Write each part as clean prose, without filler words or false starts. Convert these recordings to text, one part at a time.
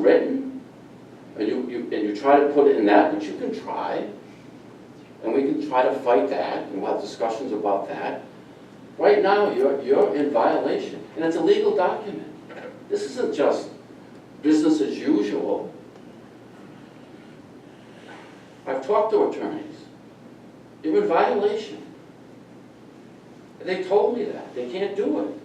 written, and you try to put it in that, which you can try, and we can try to fight that, and we'll have discussions about that. Right now, you're in violation, and it's a legal document. This isn't just business as usual. I've talked to attorneys. You're in violation. They told me that. They can't do it.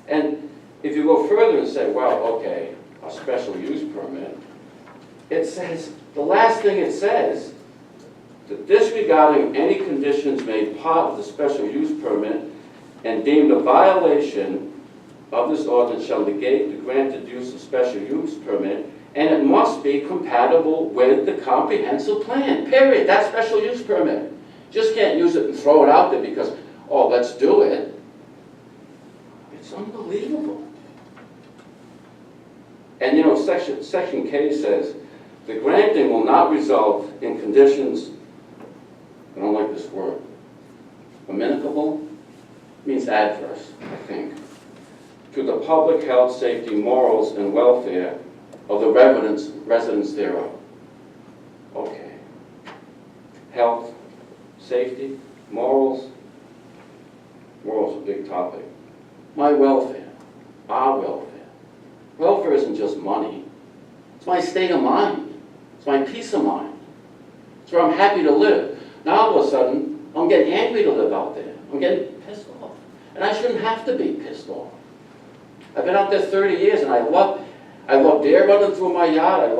And if you go further and say, well, okay, a special use permit, it says, the last thing it says, that disregarding any conditions made part of the special use permit and deemed a violation of this ordinance shall negate the granted use of special use permit, and it must be compatible with the comprehensive plan, period. That special use permit. Just can't use it and throw it out there because, oh, let's do it. It's unbelievable. And you know, Section K says, the granting will not result in conditions, I don't like this word, amenable means adverse, I think, to the public health, safety, morals, and welfare of the residents thereof. Okay. Health, safety, morals. Morals a big topic. My welfare, our welfare. Welfare isn't just money. It's my state of mind. It's my peace of mind. It's where I'm happy to live. Now all of a sudden, I'm getting angry to live out there. I'm getting pissed off. And I shouldn't have to be pissed off. I've been out there 30 years and I love deer running through my yard.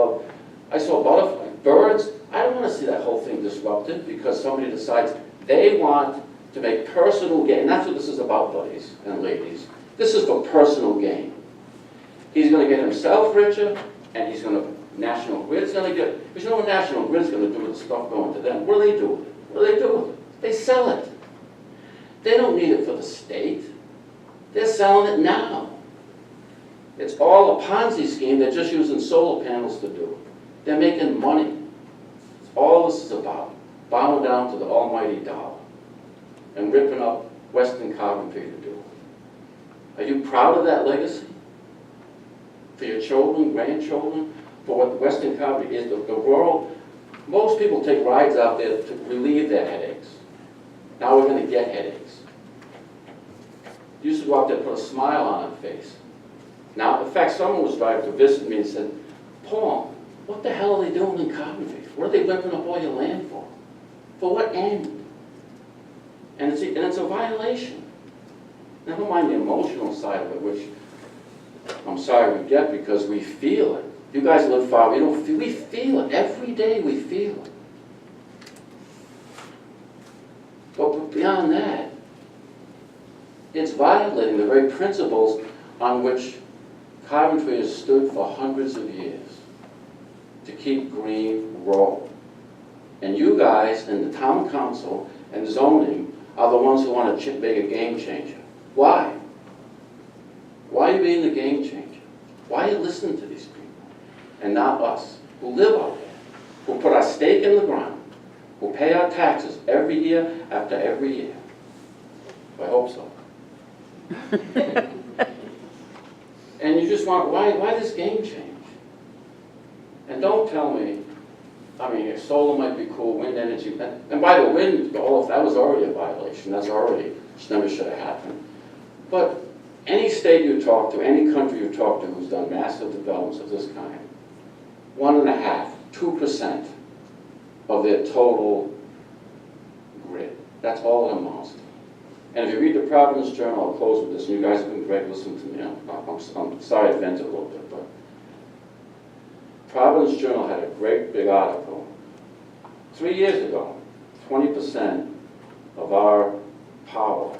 I saw butterflies, birds. I don't want to see that whole thing disrupted because somebody decides they want to make personal gain. And that's what this is about, buddies and ladies. This is for personal gain. He's going to get himself richer, and he's going to, National Grid's going to get, because you know what National Grid's going to do with the stuff going to them? What do they do with it? What do they do with it? They sell it. They don't need it for the state. They're selling it now. It's all a Ponzi scheme they're just using solar panels to do. They're making money. That's all this is about. Bowing down to the almighty dollar and ripping up Western Coventry to do it. Are you proud of that legacy? For your children, grandchildren, for what Western Coventry is, the world. Most people take rides out there to relieve their headaches. Now we're going to get headaches. You used to go out there and put a smile on our face. Now, in fact, someone was driving to visit me and said, Paul, what the hell are they doing in Coventry? What are they ripping up all your land for? For what end? And it's a violation. Never mind the emotional side of it, which I'm sorry we get because we feel it. You guys live far, we feel it. Every day we feel it. But beyond that, it's violating the very principles on which Coventry has stood for hundreds of years to keep green rural. And you guys in the town council and zoning are the ones who want to make a game changer. Why? Why are you being the game changer? Why are you listening to these people? And not us, who live out there, who put our stake in the ground, who pay our taxes every year after every year. I hope so. And you just want, why this game change? And don't tell me, I mean, solar might be cool, wind energy, and by the wind, that was already a violation. That's already, which never should have happened. But any state you talk to, any country you talk to who's done massive developments of this kind, 1.5%, 2% of their total grid. That's all it amounts to. And if you read the Providence Journal, I'll close with this, and you guys have been great listening to me. I'm sorry I vented a little bit, but Providence Journal had a great big article. 3 years ago, 20% of our power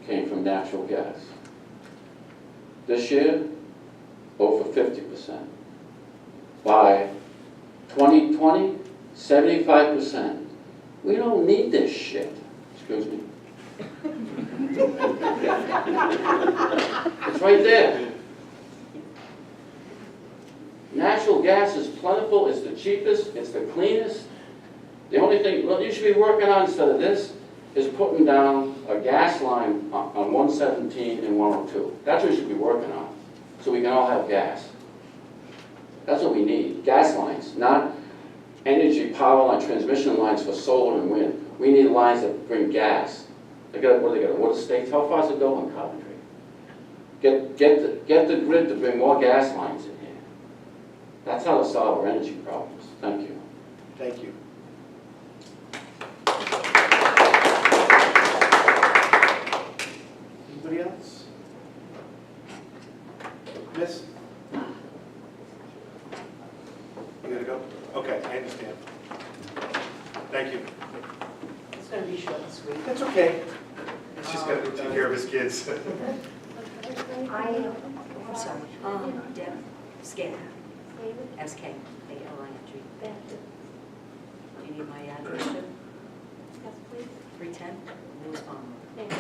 came from natural gas. This year, over 50%. By 2020, 75%. We don't need this shit. Excuse me. It's right there. Natural gas is plentiful, it's the cheapest, it's the cleanest. The only thing you should be working on instead of this is putting down a gas line on 117 and 102. That's what you should be working on, so we can all have gas. That's what we need, gas lines, not energy power line, transmission lines for solar and wind. We need lines that bring gas. They got, what do they got, water states? How far does it go in Coventry? Get the grid to bring more gas lines in here. That's how to solve our energy problems. Thank you. Thank you. Anybody else? Miss? You gotta go? Okay, I understand. Thank you. It's going to be short and sweet. That's okay. She's got to take care of his kids. I'm sorry. Deb, Scan, S-K-A-L-I-N-G. Do you need my address too? Yes, please. 310 Lewis Farm. Thank you.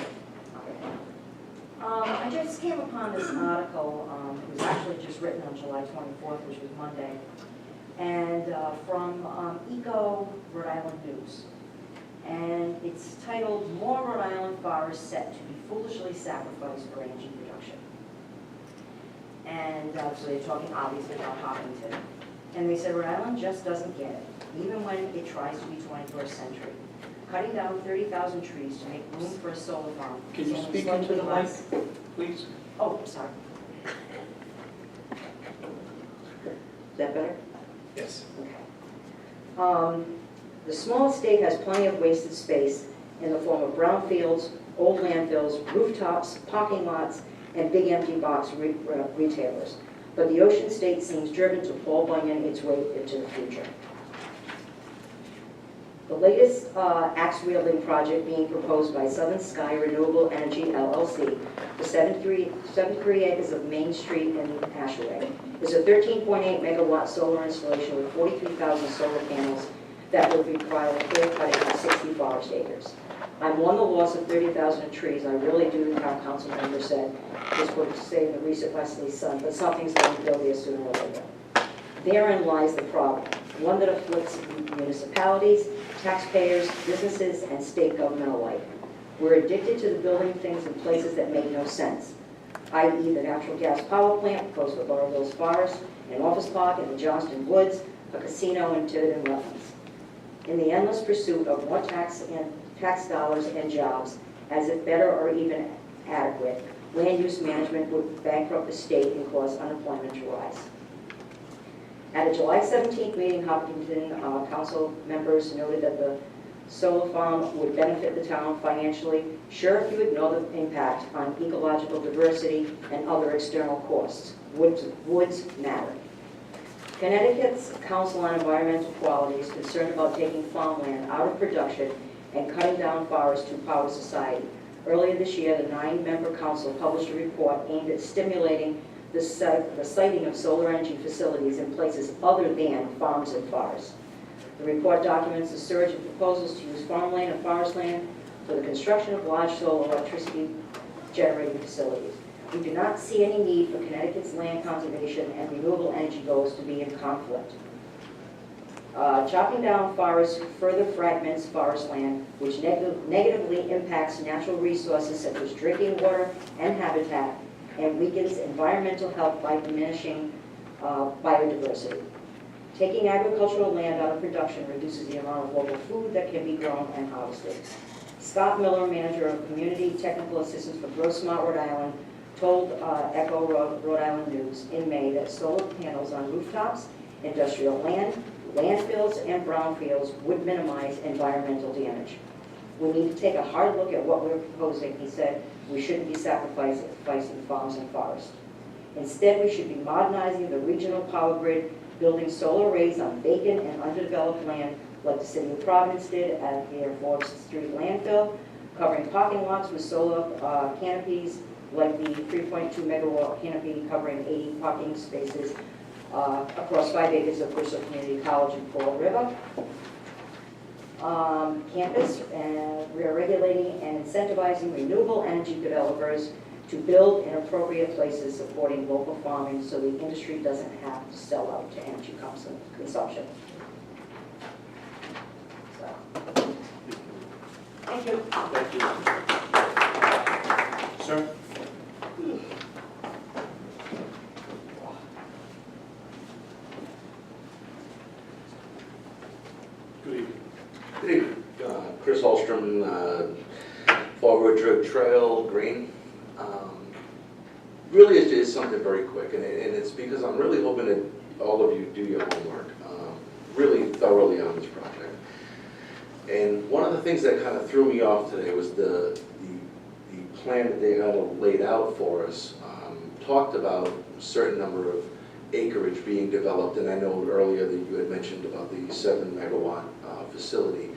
I just came upon this article, it was actually just written on July 24th, which was Monday, and from Eco Rhode Island News. And it's titled, "More Rhode Island Forests Set to be Foolishly Sacrificed for Energy Production." And so they're talking obviously about Hopkinton. And they said Rhode Island just doesn't get it, even when it tries to be 21st century. Cutting down 30,000 trees to make room for a solar farm. Can you is only speak into slightly the mic, less- please? Oh, I'm sorry. Is that better? Yes. Okay. The small estate has plenty of wasted space in the form of brownfields, old landfills, rooftops, parking lots, and big empty box retailers. But the Ocean State seems driven to Paul Bunyan its way into the future. The latest axe-wielding project being proposed by Southern Sky Renewable Energy LLC, the 73 acres of Main Street in Ashaway, is a 13.8 megawatt solar installation with 43,000 solar panels that would require a clear cutting of 60 forest acres. I mourn the loss of 30,000 trees. I really do, the town council member said. This would say in the recent Wesley Sun, but something's going to go there sooner or later. Therein lies the problem, one that afflicts municipalities, taxpayers, businesses, and state government alike. We're addicted to the building things in places that make no sense, i.e. the natural gas power plant close to Laurel Hills Forest, an office park in the Johnston Woods, a casino in Tiverton Wetlands. In the endless pursuit of more tax dollars and jobs, as if better or even adequate, land use management would bankrupt the state and cause unemployment to rise. At a July 17th meeting, Hopkinton council members noted that the solar farm would benefit the town financially. Sure, if you ignore the impact on ecological diversity and other external costs, woods matter. Connecticut's Council on Environmental Quality is concerned about taking farmland out of production and cutting down forests to power society. Earlier this year, the 9-member council published a report aimed at stimulating the siting of solar energy facilities in places other than farms and forests. The report documents the surge in proposals to use farmland and forest land for the construction of large solar electricity generating facilities. We do not see any need for Connecticut's land conservation and renewable energy goals to be in conflict. Chopping down forests further fragments forest land, which negatively impacts natural resources such as drinking water and habitat, and weakens environmental health by diminishing biodiversity. Taking agricultural land out of production reduces the amount of local food that can be grown and harvested. Scott Miller, manager of Community Technical Assistance for Grow Smart Rhode Island, told Echo Rhode Island News in May that solar panels on rooftops, industrial land, landfills, and brownfields would minimize environmental damage. We need to take a hard look at what we're proposing, he said. We shouldn't be sacrificing farms and forests. Instead, we should be modernizing the regional power grid, building solar arrays on vacant and underdeveloped land, like the city of Providence did at their Forbes Street landfill, covering parking lots with solar canopies, like the 3.2 megawatt canopy covering 80 parking spaces across 5 acres of Bristol Community College and Fall River. Campus, and we are regulating and incentivizing renewable energy developers to build in appropriate places supporting local farming so the industry doesn't have to sell out to energy consumption. So, thank you. Thank you. Sir? Good evening. Chris Holstrom, Fall Road Drug Trail, Green. Really, it's something very quick, and it's because I'm really hoping that all of you do your homework really thoroughly on this project. And one of the things that kind of threw me off today was the plan that they had laid out for us. Talked about a certain number of acreage being developed, and I know earlier that you had mentioned about the 7 megawatt facility.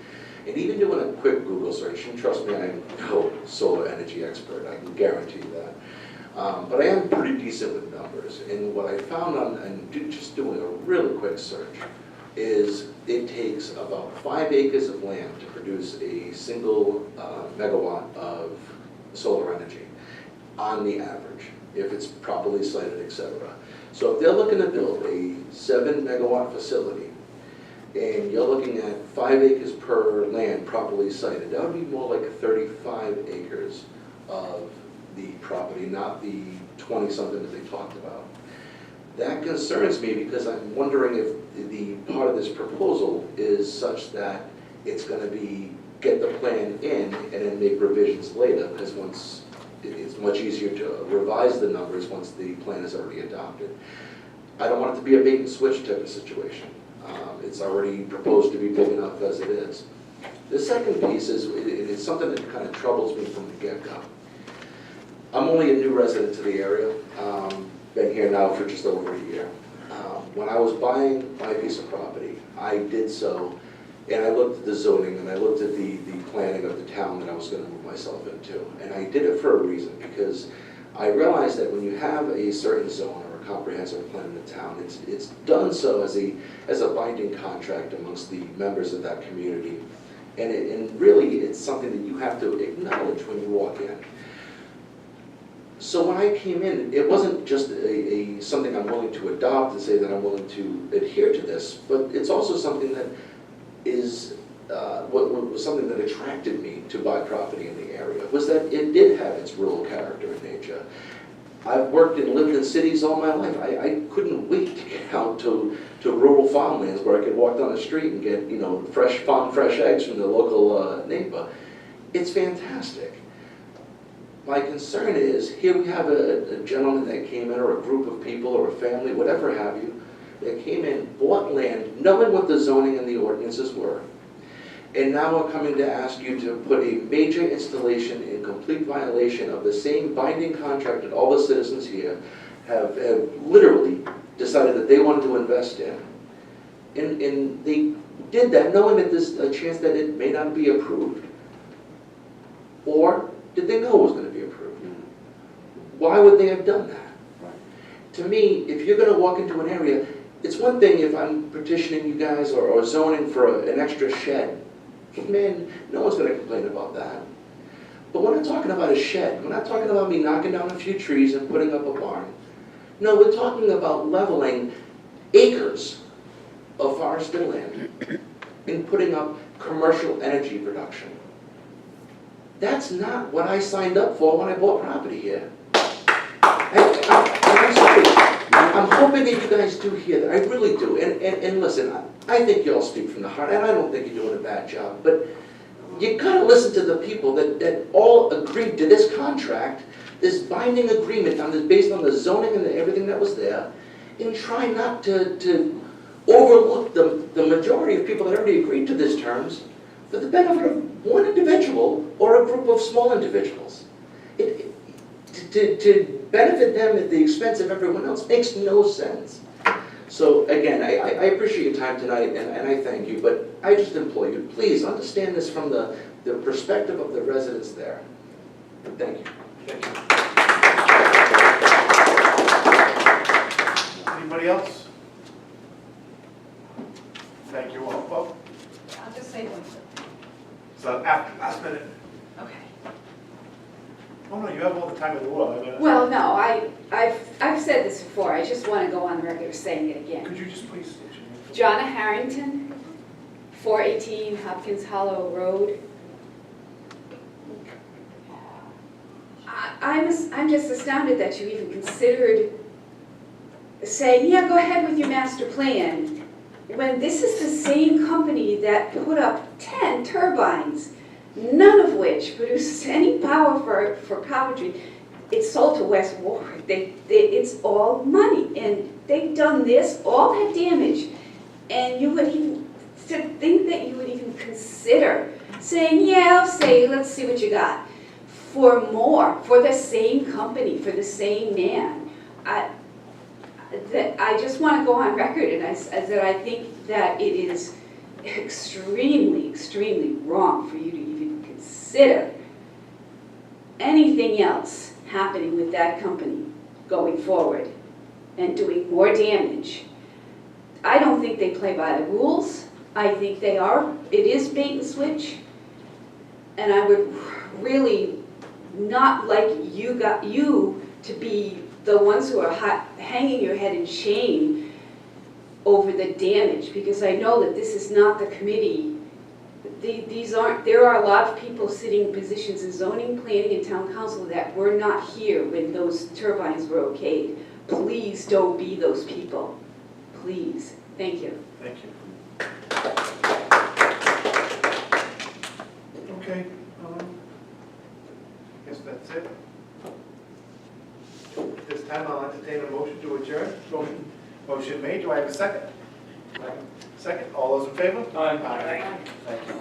And even doing a quick Google search, and trust me, I'm no solar energy expert, I can guarantee you that. But I am pretty decent with numbers, and what I found just doing a really quick search is it takes about 5 acres of land to produce a single megawatt of solar energy on the average, if it's properly sited, etc. So if they're looking to build a 7 megawatt facility, and you're looking at 5 acres per land properly sited, that would be more like 35 acres of the property, not the 20-something that they talked about. That concerns me because I'm wondering if the part of this proposal is such that it's going to be get the plan in and then make revisions later, because once it's much easier to revise the numbers once the plan is already adopted. I don't want it to be a bait and switch type of situation. It's already proposed to be big enough as it is. The second piece is it's something that kind of troubles me from the get-go. I'm only a new resident to the area. Been here now for just over a year. When I was buying my piece of property, I did so, and I looked at the zoning and I looked at the planning of the town that I was going to move myself into. And I did it for a reason, because I realized that when you have a certain zone or a comprehensive plan in the town, it's done so as a binding contract amongst the members of that community. And really, it's something that you have to acknowledge when you walk in. So when I came in, it wasn't just something I'm willing to adopt and say that I'm willing to adhere to this, but it's also something that is was something that attracted me to buy property in the area, was that it did have its rural character and nature. I've worked and lived in cities all my life. I couldn't wait to get out to rural farmlands where I could walk down the street and get fresh eggs from the local neighbor. It's fantastic. My concern is, here we have a gentleman that came in, or a group of people, or a family, whatever have you, that came in, bought land, knowing what the zoning and the ordinances were, and now are coming to ask you to put a major installation in complete violation of the same binding contract that all the citizens here have literally decided that they wanted to invest in. And they did that knowing that there's a chance that it may not be approved. Or did they know it was going to be approved? Why would they have done that? To me, if you're going to walk into an area, it's one thing if I'm petitioning you guys or zoning for an extra shed. Man, no one's going to complain about that. But we're not talking about a shed. We're not talking about me knocking down a few trees and putting up a barn. No, we're talking about leveling acres of forested land and putting up commercial energy production. That's not what I signed up for when I bought property here. I'm sorry. I'm hoping that you guys do hear that. I really do. And listen, I think you all speak from the heart, and I don't think you're doing a bad job. But you gotta listen to the people that all agreed to this contract, this binding agreement based on the zoning and everything that was there, and try not to overlook the majority of people that already agreed to these terms for the benefit of one individual or a group of small individuals. To benefit them at the expense of everyone else makes no sense. So again, I appreciate your time tonight, and I thank you, but I just implore you, please understand this from the perspective of the residents there. Thank you. Thank you. Anybody else? Thank you all. Well, I'll just say one thing. so after last minute. Okay. Oh no, you have all the time in the world. Well, no, I've said this before. I just want to go on the record of saying it again. Could you just please state your name? Jonna Harrington, 418 Hopkins Hollow Road. I'm just astounded that you even considered saying, yeah, go ahead with your master plan. when this is the same company that put up 10 turbines, none of which produces any power for Coventry, it's sold to West Warwick. It's all money, and they've done this, all that damage, and you would even, to think that you would even consider saying, yeah, I'll say, let's see what you got, for more, for the same company, for the same man. I just want to go on record and that I think that it is extremely, extremely wrong for you to even consider anything else happening with that company going forward and doing more damage. I don't think they play by the rules. I think it is bait and switch. And I would really not like you to be the ones who are hanging your head in shame over the damage, because I know that this is not the committee. There are a lot of people sitting in positions in zoning, planning, and town council that were not here when those turbines were okayed. Please don't be those people. Please. Thank you. Thank you. Okay, guess that's it. At this time, I'll entertain a motion to adjourn. Motion made, do I have a second? Second, all those in favor? Aye. Thank you.